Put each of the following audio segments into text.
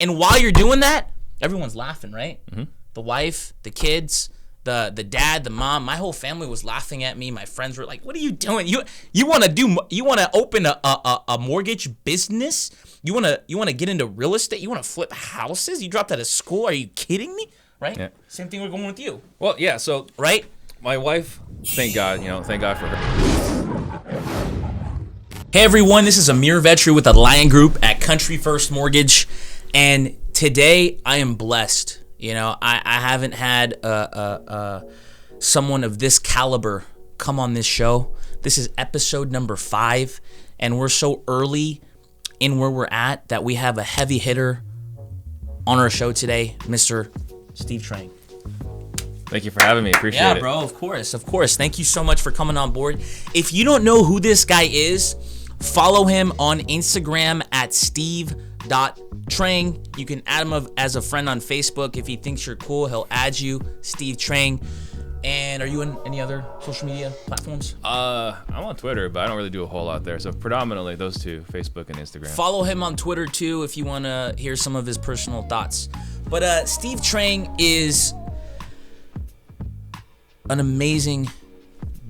And while you're doing that, everyone's laughing, right? Mm-hmm. The wife, the kids, the dad, the mom, my whole family was laughing at me. My friends were like, "What are you doing? You want to open a mortgage business? You want to get into real estate? You want to flip houses? You dropped out of school? Are you kidding me?" Right? Yeah. Same thing we're going with you. Well, yeah. So right. My wife, thank God for her. Hey everyone, this is Amir Vetry with the Lion Group at Country First Mortgage, and today I am blessed. You know, I haven't had someone of this caliber come on this show. This is episode number 5, and we're so early in where we're at that we have a heavy hitter on our show today, Mr. Steve Trang. Thank you for having me. Appreciate it. Yeah, bro, of course. Thank you so much for coming on board. If you don't know who this guy is, follow him on Instagram at steve.trang. You can add him as a friend on Facebook. If he thinks you're cool, he'll add you, Steve Trang. And are you in any other social media platforms? I'm on Twitter, but I don't really do a whole lot there. So predominantly those two, Facebook and Instagram. Follow him on Twitter too if you want to hear some of his personal thoughts. But Steve Trang is an amazing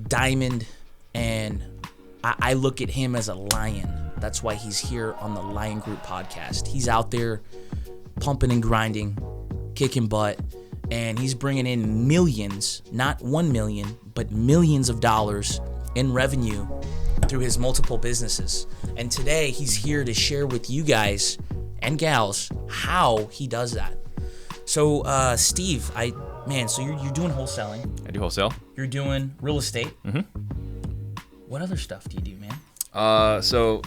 diamond, and I look at him as a lion. That's why he's here on the Lion Group podcast. He's out there pumping and grinding, kicking butt, and he's bringing in millions, not 1 million, but millions of dollars in revenue through his multiple businesses. And today he's here to share with you guys and gals how he does that. So Steve, so you're doing wholesaling. I do wholesale. You're doing real estate. Mm-hmm. What other stuff do you do, man? So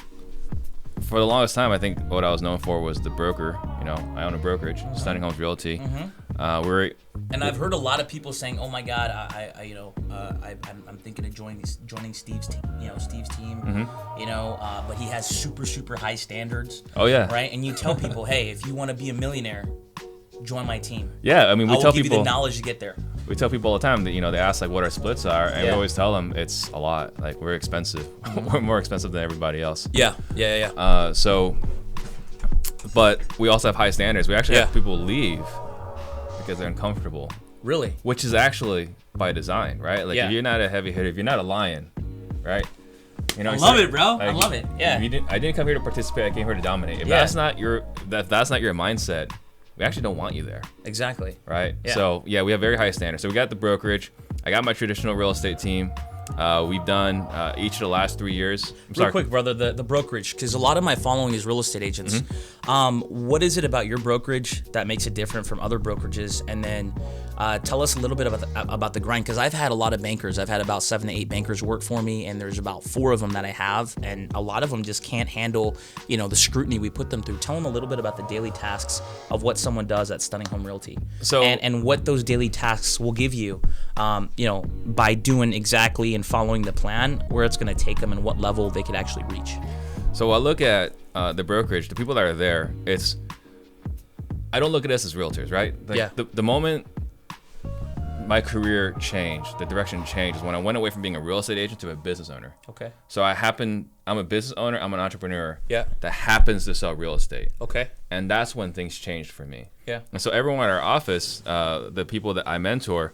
for the longest time, I think what I was known for was the broker. You know, I own a brokerage, Stunning Homes Realty. Mm-hmm. And I've heard a lot of people saying, "Oh my God, I'm thinking of joining Steve's team. Steve's team. Mm-hmm. But he has super high standards. Oh yeah. Right. And you tell people, hey, if you want to be a millionaire, join my team. Yeah, I mean, I will give you the knowledge to get there. We tell people all the time that, they ask like what our splits are, and we always tell them it's a lot. Like, we're expensive. We're more expensive than everybody else. Yeah. But we also have high standards. We actually have people leave because they're uncomfortable. Really? Which is actually by design, right? Like, if you're not a heavy hitter, if you're not a lion, right? I love it, bro. I love it. Yeah. I didn't come here to participate. I came here to dominate. If that's not your mindset, we actually don't want you there. Exactly. Right? Yeah. So, we have very high standards. So we got the brokerage. I got my traditional real estate team. We've done each of the last 3 years. Real quick, brother, the brokerage, because a lot of my following is real estate agents. Mm-hmm. What is it about your brokerage that makes it different from other brokerages? And then tell us a little bit about the grind, because I've had a lot of bankers. I've had about 7 to 8 bankers work for me, and there's about 4 of them that I have, and a lot of them just can't handle, the scrutiny we put them through. Tell them a little bit about the daily tasks of what someone does at Stunning Home Realty, and what those daily tasks will give you, by doing exactly and following the plan, where it's going to take them and what level they could actually reach. So I look at the brokerage, the people that are there, I don't look at us as realtors, right? The moment my career changed, the direction changed, is when I went away from being a real estate agent to a business owner. Okay. So I'm a business owner, I'm an entrepreneur that happens to sell real estate. Okay. And that's when things changed for me. Yeah. And so everyone at our office, the people that I mentor,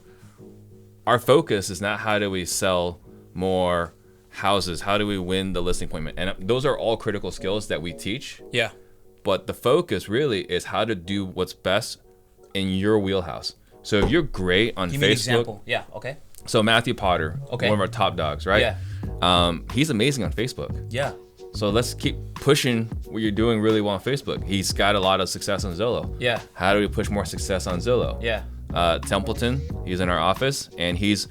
our focus is not how do we sell more houses, how do we win the listing appointment, and those are all critical skills that we teach. Yeah. But the focus really is how to do what's best in your wheelhouse. So if you're great on Give Facebook, me an example. Yeah. Okay. So Matthew Potter, one of our top dogs, right? Yeah. He's amazing on Facebook. Yeah. So let's keep pushing what you're doing really well on Facebook. He's got a lot of success on Zillow. Yeah. How do we push more success on Zillow? Yeah. Templeton, he's in our office, and he's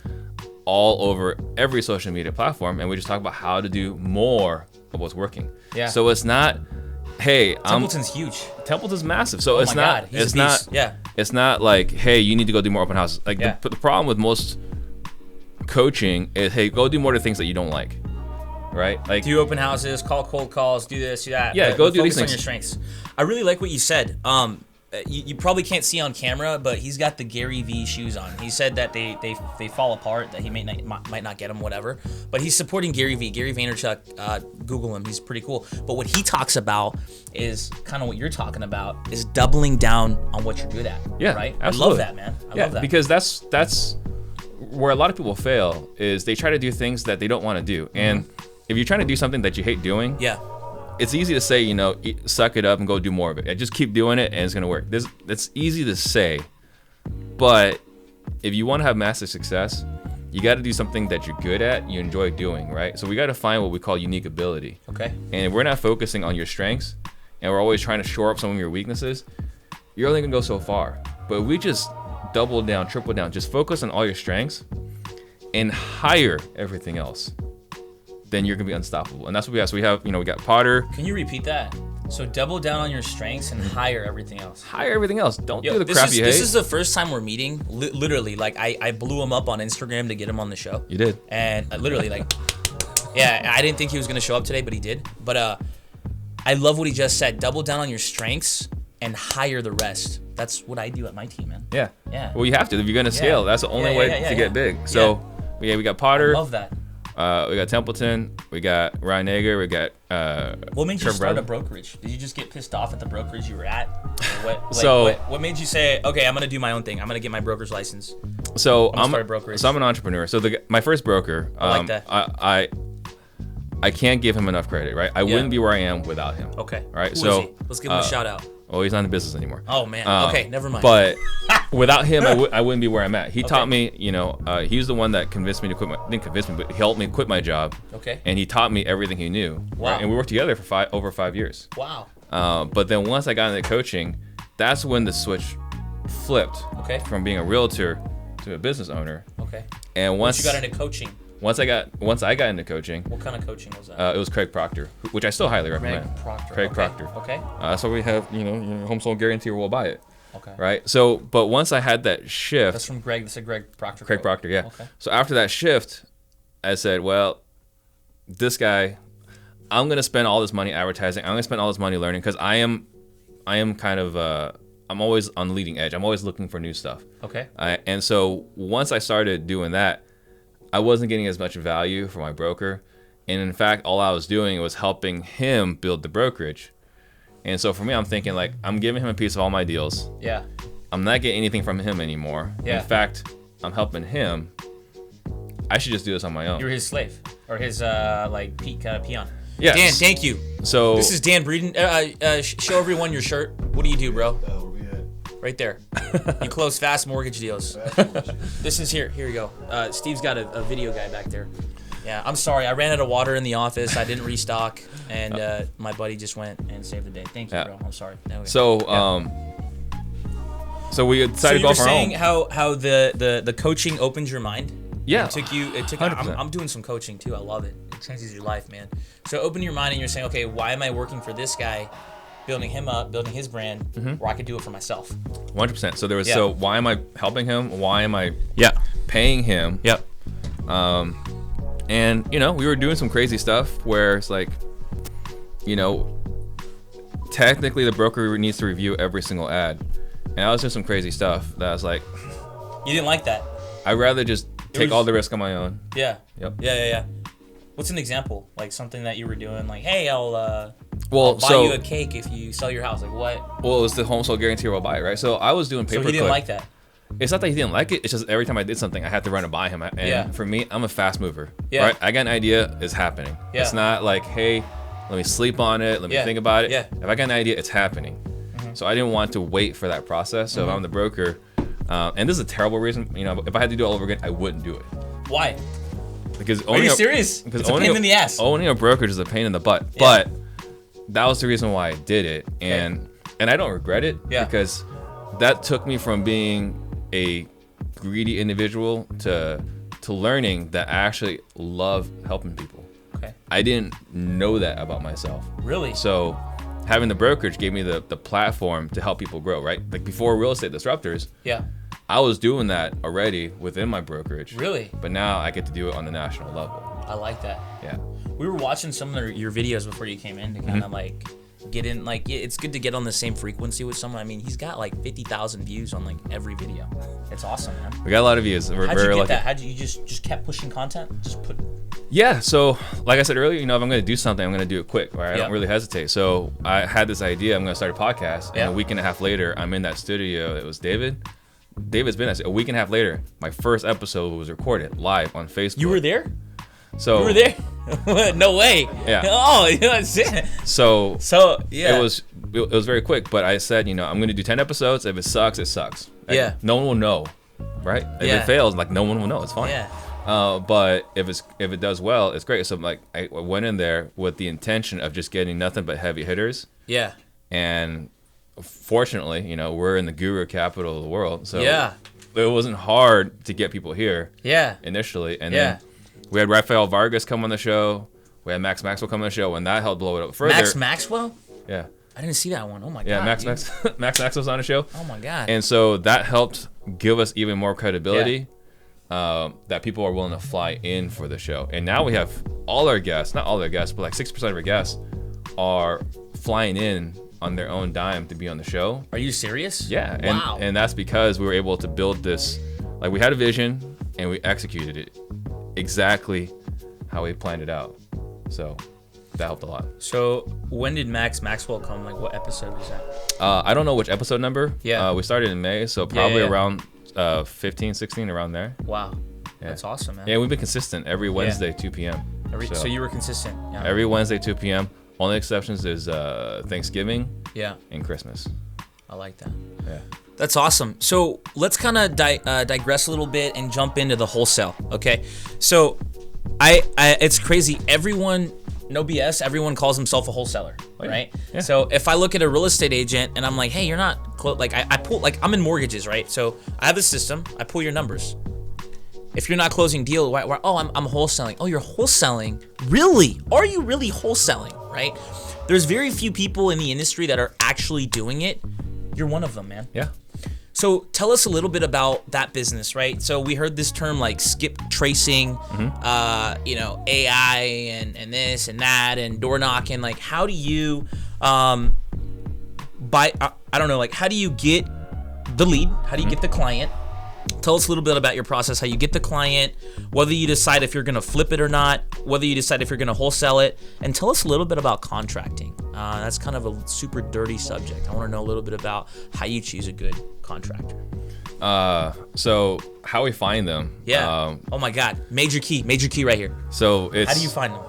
all over every social media platform, and we just talk about how to do more of what's working. Yeah. So it's not, hey, Templeton's huge. Templeton's massive. So it's not. He's a beast. It's not like, hey, you need to go do more open houses. Like the problem with most coaching is, hey, go do more of the things that you don't like. Right? Like, do open houses, call cold calls, do this, do that. Yeah, go do these things. Focus on your strengths. I really like what you said. you probably can't see on camera, but he's got the Gary V shoes on. He said that they fall apart, that he might not get them, whatever. But he's supporting Gary Vaynerchuk. Google him, he's pretty cool. But what he talks about is kind of what you're talking about, is doubling down on what you're good at. Yeah, right. Absolutely. I love that, man. I love that. Because that's where a lot of people fail, is they try to do things that they don't want to do. And if you're trying to do something that you hate doing, it's easy to say, suck it up and go do more of it. Just keep doing it and it's gonna work. That's easy to say, but if you want to have massive success, you got to do something that you're good at, you enjoy doing, right? So we got to find what we call unique ability. Okay. And if we're not focusing on your strengths and we're always trying to shore up some of your weaknesses, you're only gonna go so far. But we just double down, triple down, just focus on all your strengths and hire everything else, then you're gonna be unstoppable. And that's what we have. So we have, we got Potter. Can you repeat that? So double down on your strengths and hire everything else. Hire everything else. Don't do the crap you hate. This is the first time we're meeting. Literally, like I blew him up on Instagram to get him on the show. You did. And literally, like, yeah, I didn't think he was gonna show up today, but he did. But I love what he just said. Double down on your strengths and hire the rest. That's what I do at my team, man. Yeah. Yeah. Well, you have to if you're gonna scale. That's the only way to get big. So we got Potter. I love that. We got Templeton, we got Ryan Nager, we got what made you start a brokerage? Did you just get pissed off at the brokerage you were at? What made you say, okay, I'm gonna do my own thing, I'm gonna get my broker's license? So I'm an entrepreneur. So my first broker, I like that. I can't give him enough credit, right? I wouldn't be where I am without him. Okay. Right. Who is he? Let's give him a shout out. Oh, he's not in business anymore. Oh man. Okay, never mind. But without him, I wouldn't be where I'm at. He taught me, he's the one that convinced me to quit didn't convince me, but he helped me quit my job. Okay. And he taught me everything he knew. Wow. Right? And we worked together for over 5 years. Wow. But then once I got into coaching, that's when the switch flipped. Okay. From being a realtor to a business owner. Okay. And once you got into coaching. Once I got into coaching. What kind of coaching was that? It was Craig Proctor, which I still highly recommend. Craig Proctor. Okay. That's why we have, your home sold guarantee or we'll buy it. Okay. Right. So, but once I had that shift. That's from Greg. That's a Greg Proctor. Craig Proctor, yeah. Okay. So after that shift, I said, well, this guy, I'm gonna spend all this money advertising. I'm gonna spend all this money learning because I am kind of I'm always on the leading edge. I'm always looking for new stuff. Okay. And so once I started doing that, I wasn't getting as much value for my broker. And in fact, all I was doing was helping him build the brokerage. And so for me, I'm thinking like, I'm giving him a piece of all my deals. Yeah. I'm not getting anything from him anymore. Yeah. In fact, I'm helping him. I should just do this on my own. You're his slave or his peon. Yeah. Dan, thank you. So this is Dan Breeden. Show everyone your shirt. What do you do, bro? Right there. You close fast mortgage deals. This is here. Here you go. Steve's got a video guy back there. Yeah, I'm sorry. I ran out of water in the office. I didn't restock, and my buddy just went and saved the day. Thank you, bro. I'm sorry. Anyway. So, so we decided to go off our own. So you were saying how the coaching opens your mind? Yeah. It took. I'm doing some coaching too. I love it. It changes your life, man. So open your mind and you're saying, okay, why am I working for this guy? Building him up, building his brand, where I could do it for myself. 100%. So there was so why am I helping him? Why am I paying him? Yep. And we were doing some crazy stuff where it's like, technically the broker needs to review every single ad, and I was doing some crazy stuff that I was like, you didn't like that. I'd rather just take all the risk on my own. Yeah. Yep. Yeah. What's an example? Like something that you were doing, like, hey, I'll buy you a cake if you sell your house. Like what? Well, it was the home sold guarantee or I'll buy it, right? So I was doing pay-per-click. So he didn't like that. It's not that he didn't like it. It's just every time I did something, I had to run it by him. And for me, I'm a fast mover. Yeah. Right? I got an idea, it's happening. Yeah. It's not like, hey, let me sleep on it. Let me think about it. Yeah. If I got an idea, it's happening. So I didn't want to wait for that process. So if I'm the broker, and this is a terrible reason, if I had to do it all over again, I wouldn't do it. Why? Because are you serious? Because it's a pain in the ass. Owning a brokerage is a pain in the butt. Yeah. But that was the reason why I did it. And I don't regret it because that took me from being a greedy individual to learning that I actually love helping people. Okay. I didn't know that about myself. Really? So having the brokerage gave me the platform to help people grow, right? Like before Real Estate Disruptors, I was doing that already within my brokerage. Really? But now I get to do it on the national level. I like that. Yeah. We were watching some of your videos before you came in to kind of like get in, like, it's good to get on the same frequency with someone. I mean, he's got like 50,000 views on like every video. It's awesome, man. We got a lot of views. We're How'd you very get lucky. that? How'd you just kept pushing content? Yeah, so like I said earlier, if I'm going to do something, I'm going to do it quick, right? I don't really hesitate. So I had this idea, I'm going to start a podcast, and a week and a half later, I'm in that studio. It was David's been a week and a half later. My first episode was recorded live on Facebook. You were there? So you were there? No way. Yeah. Oh, that's it. So yeah. It was very quick, but I said, I'm going to do 10 episodes. If it sucks, it sucks. Yeah. No one will know, right? If it fails, like no one will know. It's fine. Yeah. But if it does well, it's great. So like I went in there with the intention of just getting nothing but heavy hitters. Yeah. And fortunately, we're in the guru capital of the world, so yeah, it wasn't hard to get people here. Yeah. Initially, and then we had Rafael Vargas come on the show. We had Max Maxwell come on the show, and that helped blow it up further. Max Maxwell? Yeah. I didn't see that one. Oh my god. Yeah, Max Maxwell's on the show. Oh my god. And so that helped give us even more credibility. That people are willing to fly in for the show. And now we have all our guests, not all our guests, but like 60% of our guests are flying in on their own dime to be on the show. Are you serious? Yeah. Wow. And that's because we were able to build this, like we had a vision and we executed it exactly how we planned it out. So that helped a lot. So when did Max Maxwell come? Like what episode was that? I don't know which episode number. Yeah. We started in May, so probably around 15, 16, around there. Wow. Yeah. That's awesome, man. Yeah, we've been consistent every Wednesday, 2 p.m. So you were consistent. Yeah. Every Wednesday, 2 p.m. Only exceptions is Thanksgiving and Christmas. I like that. Yeah. That's awesome. So let's kind of digress a little bit and jump into the wholesale, okay? So it's crazy. Everyone, no BS, everyone calls himself a wholesaler, right? Yeah. So if I look at a real estate agent and I'm like, hey, you're not, I pull, like I'm in mortgages, right? So I have a system, I pull your numbers. If you're not closing deal, I'm wholesaling. Oh, you're wholesaling? Really? Are you really wholesaling, right? There's very few people in the industry that are actually doing it. You're one of them, man. Yeah. So tell us a little bit about that business, right? So we heard this term like skip tracing, AI and this and that and door knocking. Like, how do you how do you get the lead? How do you get the client? Tell us a little bit about your process, how you get the client, whether you decide if you're going to flip it or not, whether you decide if you're going to wholesale it, and tell us a little bit about contracting. That's kind of a super dirty subject. I want to know a little bit about how you choose a good contractor. So how we find them. Yeah. Oh my God. Major key right here. So it's. How do you find them?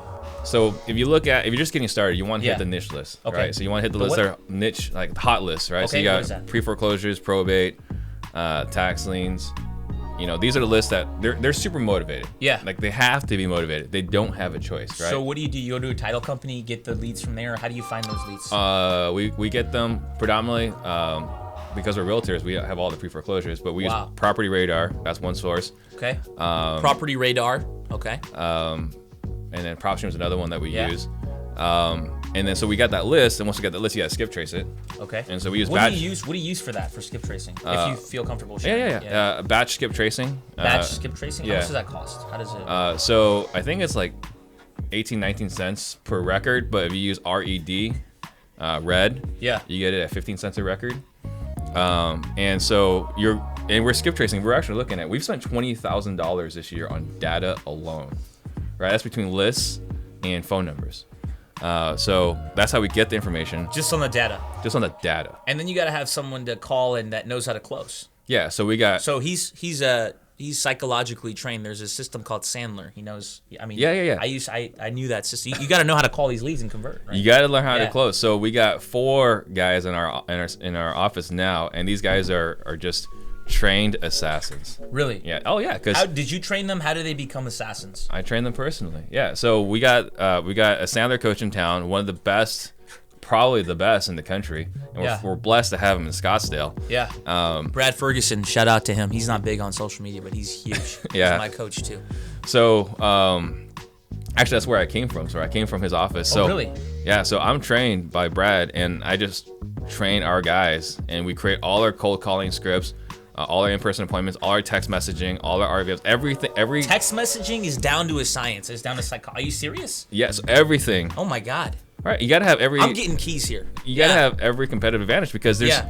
So if you're just getting started, you want to hit the niche list, right? So you want to hit the list that are niche, like hot lists, right? Okay, so you got pre-foreclosures, probate, tax liens. These are the lists that they're super motivated. Yeah. Like they have to be motivated. They don't have a choice, right? So what do? You go to a title company, get the leads from there? Or how do you find those leads? We get them predominantly because we're realtors. We have all the pre-foreclosures, but we use Property Radar. That's one source. Okay. Property Radar. Okay. And then PropStream is another one that we use. And then so we got that list, and once we got that list, you gotta skip trace it. Okay. And so we use What do you use for that, for skip tracing? If you feel comfortable sharing. Yeah. Batch skip tracing. Batch skip tracing? How much does that cost? How does it? So I think it's like 19 cents per record, but if you use RED, red, you get it at 15 cents a record. And so we're skip tracing. We're actually looking at, we've spent $20,000 this year on data alone, right? That's between lists and phone numbers. So that's how we get the information. Just on the data. Just on the data. And then you got to have someone to call and that knows how to close. Yeah. So we got. So he's psychologically trained. There's a system called Sandler. He knows. I mean. Yeah. I knew that system. You got to know how to call these leads and convert. Right? You got to learn how to close. So we got 4 guys in our office now, and these guys are just trained assassins. Really? Yeah. Oh yeah. How did you train them? How do they become assassins? I trained them personally. Yeah. So we got a Sandler coach in town, one of the best, probably the best in the country, and we're blessed to have him in Scottsdale. Yeah. Brad Ferguson, shout out to him. He's not big on social media, but he's huge. Yeah. He's my coach too. So actually that's where I came from. So I came from his office. So really? Yeah. So I'm trained by Brad, and I just train our guys, and we create all our cold calling scripts. All our in-person appointments, all our text messaging, all our RVMs, everything. Text messaging is down to a science. It's down to psychology. Are you serious? Yes, everything. Oh my God. Right. You got to have every. I'm getting keys here. You got to have every competitive advantage because there's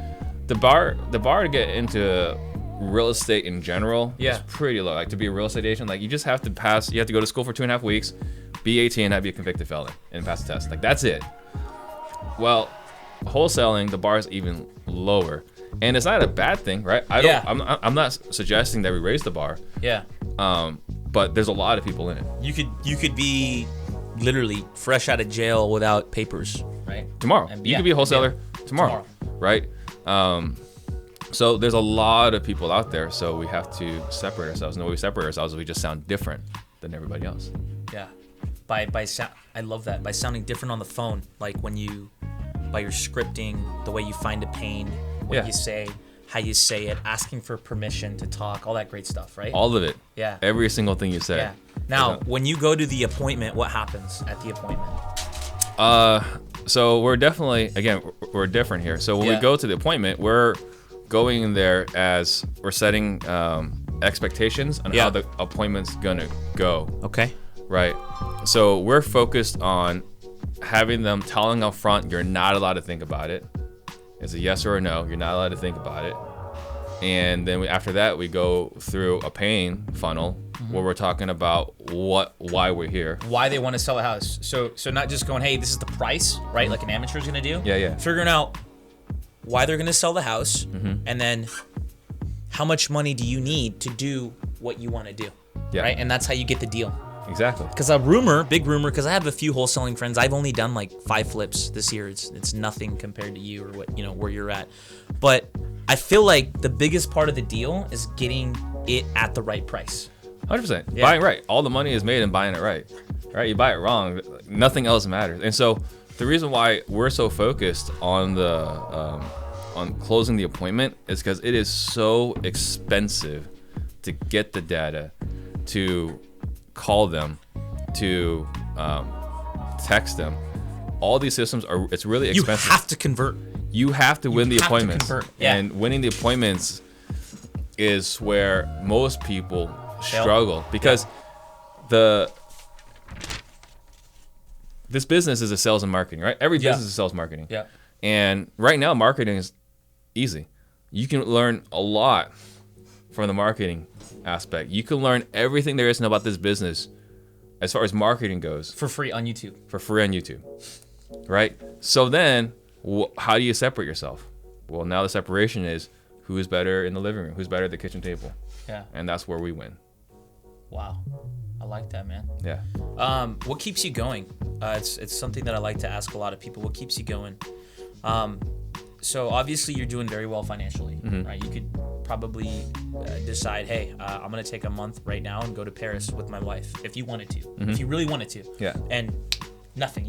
the bar to get into real estate in general is pretty low. Like to be a real estate agent, like you just have to pass. You have to go to school for 2.5 weeks, be 18, not be a convicted felon, and pass the test. Like that's it. Well, wholesaling, the bar is even lower, and it's not a bad thing, right? I'm not suggesting that we raise the bar. Yeah. But there's a lot of people in it. You could be literally fresh out of jail without papers, right? Tomorrow. You could be a wholesaler tomorrow, right? So there's a lot of people out there, so we have to separate ourselves. And the way we separate ourselves is we just sound different than everybody else. Yeah. I love that. By sounding different on the phone, like by your scripting, the way you find a pain, what you say, how you say it, asking for permission to talk, all that great stuff, right? All of it. Yeah. Every single thing you say. Yeah. Now, when you go to the appointment, what happens at the appointment? So we're definitely, again, we're different here. So when we go to the appointment, we're going in there as we're setting expectations on how the appointment's gonna go. Okay. Right. So we're focused on having them telling up front you're not allowed to think about it. It's a yes or a no. You're not allowed to think about it. And then after that, we go through a pain funnel where we're talking about why we're here. Why they want to sell a house. So not just going, hey, this is the price, right? Like an amateur's going to do. Yeah. Figuring out why they're going to sell the house, and then how much money do you need to do what you want to do, right? And that's how you get the deal. Exactly. Because big rumor, because I have a few wholesaling friends. I've only done like 5 flips this year. It's nothing compared to you or where you're at. But I feel like the biggest part of the deal is getting it at the right price. 100%. Buying right. All the money is made in buying it right. Right? You buy it wrong, nothing else matters. And so the reason why we're so focused on on closing the appointment is because it is so expensive to get the data, to call them, to text them. All these systems it's really expensive. You have to convert. You have to win the appointments. And winning the appointments is where most people struggle because this business is a sales and marketing, right? Every business is sales marketing. Yeah. And right now, marketing is easy. You can learn a lot from the marketing aspect. You can learn everything there is to know about this business as far as marketing goes. For free on YouTube. Right? So then, how do you separate yourself? Well, now the separation is who's better in the living room, who's better at the kitchen table. Yeah. And that's where we win. Wow. I like that, man. Yeah. What keeps you going? It's something that I like to ask a lot of people. What keeps you going? So obviously you're doing very well financially, right? You could probably decide, hey, I'm going to take a month right now and go to Paris with my wife if you wanted to, if you really wanted to. Yeah. And nothing.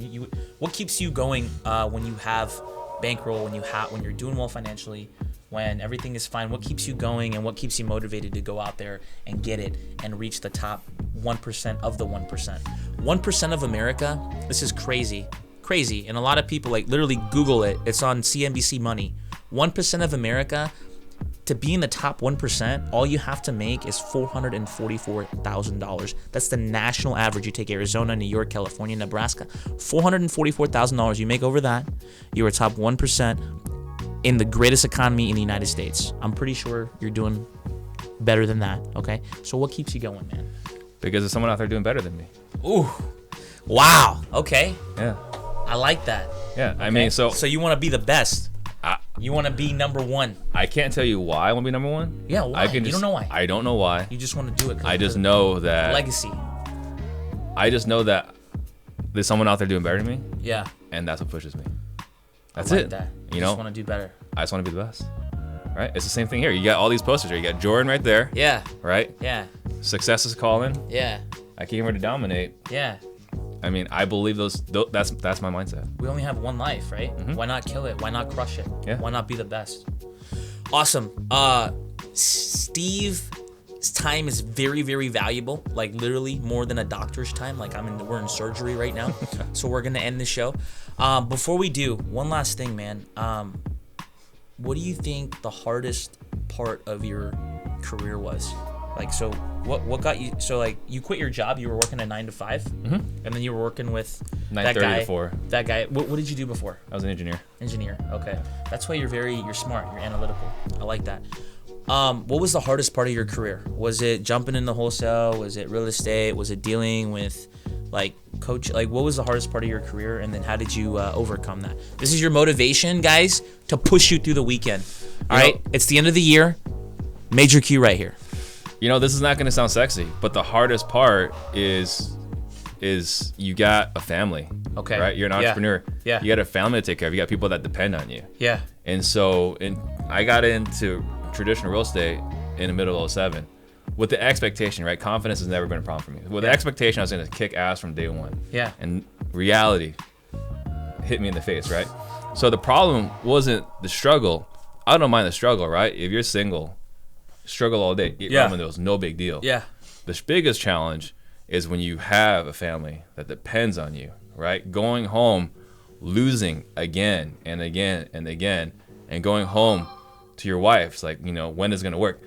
What keeps you going when you have bankroll, when you're doing well financially, when everything is fine? What keeps you going and what keeps you motivated to go out there and get it and reach the top 1% of the 1%? 1% of America, this is crazy. And a lot of people literally Google it. It's on CNBC Money. 1% of America, to be in the top 1%, all you have to make is $444,000. That's the national average. You take Arizona, New York, California, Nebraska. $444,000. You make over that, you are top 1% in the greatest economy in the United States. I'm pretty sure you're doing better than that, okay? So what keeps you going, man? Because there's someone out there doing better than me. Ooh. Wow. Okay. Yeah. I like that. Yeah. Okay. I mean, so you want to be the best. You want to be number one. I can't tell you why I want to be number one. Yeah, why? You don't know why. I don't know why. You just want to do it. I just know that. Legacy. I just know that there's someone out there doing better than me. Yeah. And that's what pushes me. That's I like it. That. You just want to do better. I just want to be the best. Right? It's the same thing here. You got all these posters here. You got Jordan right there. Yeah. Right? Yeah. Success is calling. Yeah. I came here to dominate. Yeah. I mean, I believe that's my mindset. We only have one life, right? Why not kill it? Why not crush it? Yeah. Why not be the best? Awesome. Steve's time is very, very valuable. Like literally more than a doctor's time. Like we're in surgery right now. So we're gonna end the show. Before we do, one last thing, man. What do you think the hardest part of your career was? Like, so what got you? So like, you quit your job. You were working a 9 to 5, and then you were working with 9:30 to 4. That guy. What did you do before? I was an engineer. Okay, that's why you're smart. You're analytical. I like that. What was the hardest part of your career? Was it jumping into wholesale? Was it real estate? Was it dealing with like coach? Like, what was the hardest part of your career? And then how did you overcome that? This is your motivation, guys, to push you through the weekend. All right, it's the end of the year. Major key right here. This is not going to sound sexy, but the hardest part is you got a family. Okay. Right? You're an entrepreneur. Yeah. You got a family to take care of. You got people that depend on you. Yeah. And so I got into traditional real estate in the middle of 2007 with the expectation, right? Confidence has never been a problem for me. With the expectation I was going to kick ass from day one. Yeah. And reality hit me in the face, right? So the problem wasn't the struggle. I don't mind the struggle, right? If you're single, struggle all day. Eat ramen noodles, no big deal. Yeah. The biggest challenge is when you have a family that depends on you, right? Going home, losing again and again and again, and going home to your wife. It's like, when is it going to work?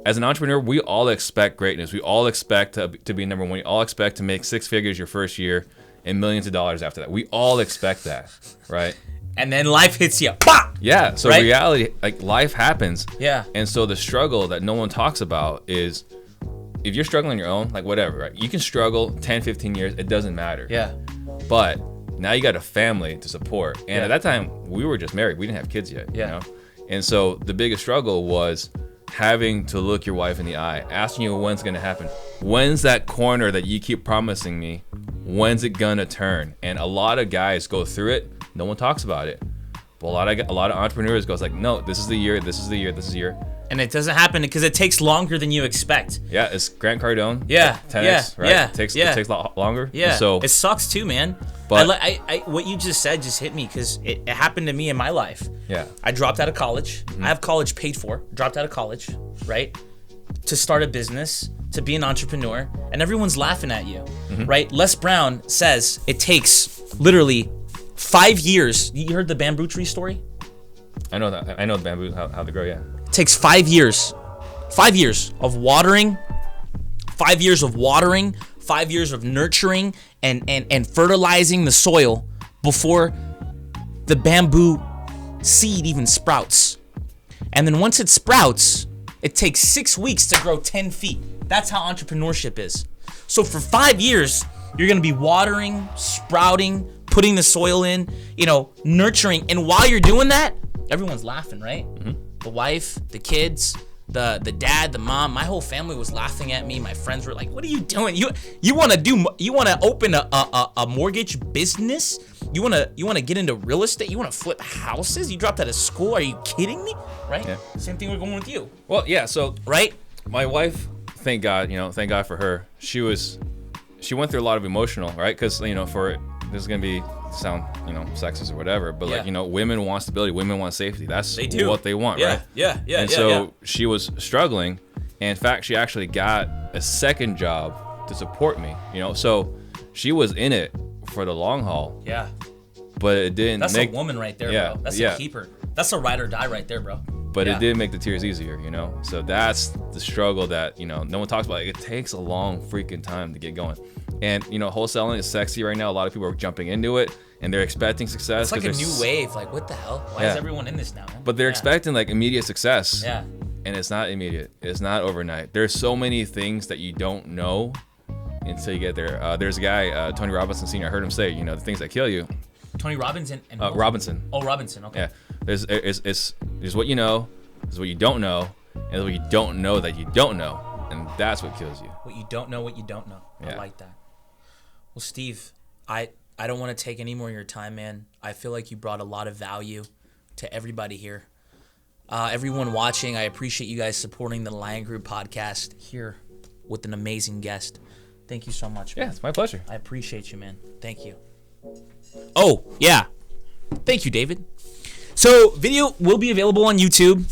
As an entrepreneur, we all expect greatness. We all expect to be number one. We all expect to make 6 figures your first year and millions of dollars after that. We all expect that, right? And then life hits you. Bah! Yeah. So right? Reality, like life happens. Yeah. And so the struggle that no one talks about is if you're struggling on your own, like whatever, right? You can struggle 10, 15 years. It doesn't matter. Yeah. But now you got a family to support. And at that time, we were just married. We didn't have kids yet. Yeah. And so the biggest struggle was having to look your wife in the eye, asking you when's going to happen. When's that corner that you keep promising me? When's it going to turn? And a lot of guys go through it. No one talks about it. But a lot of entrepreneurs goes like, no, this is the year, this is the year, this is the year. And it doesn't happen because it takes longer than you expect. Yeah, it's Grant Cardone. Yeah, 10X, right? Yeah, it takes a lot longer. Yeah, and so it sucks too, man. But I what you just said just hit me because it happened to me in my life. Yeah. I dropped out of college. I have college paid for. Dropped out of college, right? To start a business, to be an entrepreneur, and everyone's laughing at you, right? Les Brown says it takes literally 5 years. You heard the bamboo tree story? I know that. I know the bamboo, how they grow, yeah. It takes 5 years. 5 years of watering, 5 years of watering, 5 years of nurturing and fertilizing the soil before the bamboo seed even sprouts. And then once it sprouts, it takes 6 weeks to grow 10 feet. That's how entrepreneurship is. So for 5 years, you're gonna be watering, sprouting, putting the soil in, nurturing. And while you're doing that, everyone's laughing, right? The wife, the kids, the dad, the mom, my whole family was laughing at me. My friends were like, "What are you doing? You want to open a mortgage business? You want to get into real estate? You want to flip houses? You dropped out of school? Are you kidding me?" Right? Yeah. Same thing we're going with you. Well, yeah, so right? My wife, thank God for her. She went through a lot of emotional, right? Cuz this is going to be sound sexist or whatever, but women want stability, women want safety. That's what they want, right? Yeah. And so she was struggling, and in fact she actually got a second job to support me, so she was in it for the long haul. Yeah, but it didn't. That's a woman right there, bro. That's a keeper. That's a ride or die right there, bro. But it did make the tears easier, so that's the struggle that no one talks about. It takes a long freaking time to get going. And wholesaling is sexy right now. A lot of people are jumping into it, and they're expecting success. It's like a new wave. Like, what the hell? Why is everyone in this now, man? But they're expecting like immediate success. Yeah. And it's not immediate. It's not overnight. There's so many things that you don't know until you get there. There's a guy, Tony Robinson Sr. I heard him say, the things that kill you. Tony Robinson and Robinson. Oh, Robinson. Okay. Yeah. There's what you know, there's what you don't know, and there's what you don't know that you don't know, and that's what kills you. What you don't know, what you don't know. Yeah. I like that. Well, Steve, I don't want to take any more of your time, man. I feel like you brought a lot of value to everybody here. Everyone watching, I appreciate you guys supporting the Lion Group podcast here with an amazing guest. Thank you so much, man. Yeah, it's my pleasure. I appreciate you, man. Thank you. Oh, yeah. Thank you, David. So, video will be available on YouTube.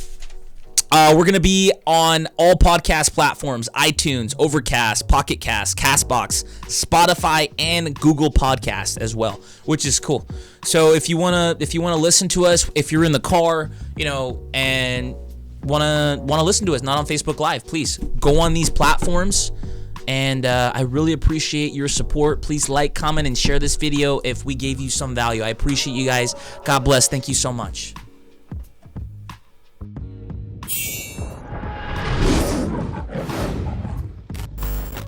We're going to be on all podcast platforms, iTunes, Overcast, Pocket Cast, Castbox, Spotify, and Google Podcast as well, which is cool. So if you want to listen to us, if you're in the car, and wanna listen to us, not on Facebook Live, please go on these platforms. And I really appreciate your support. Please like, comment, and share this video if we gave you some value. I appreciate you guys. God bless. Thank you so much.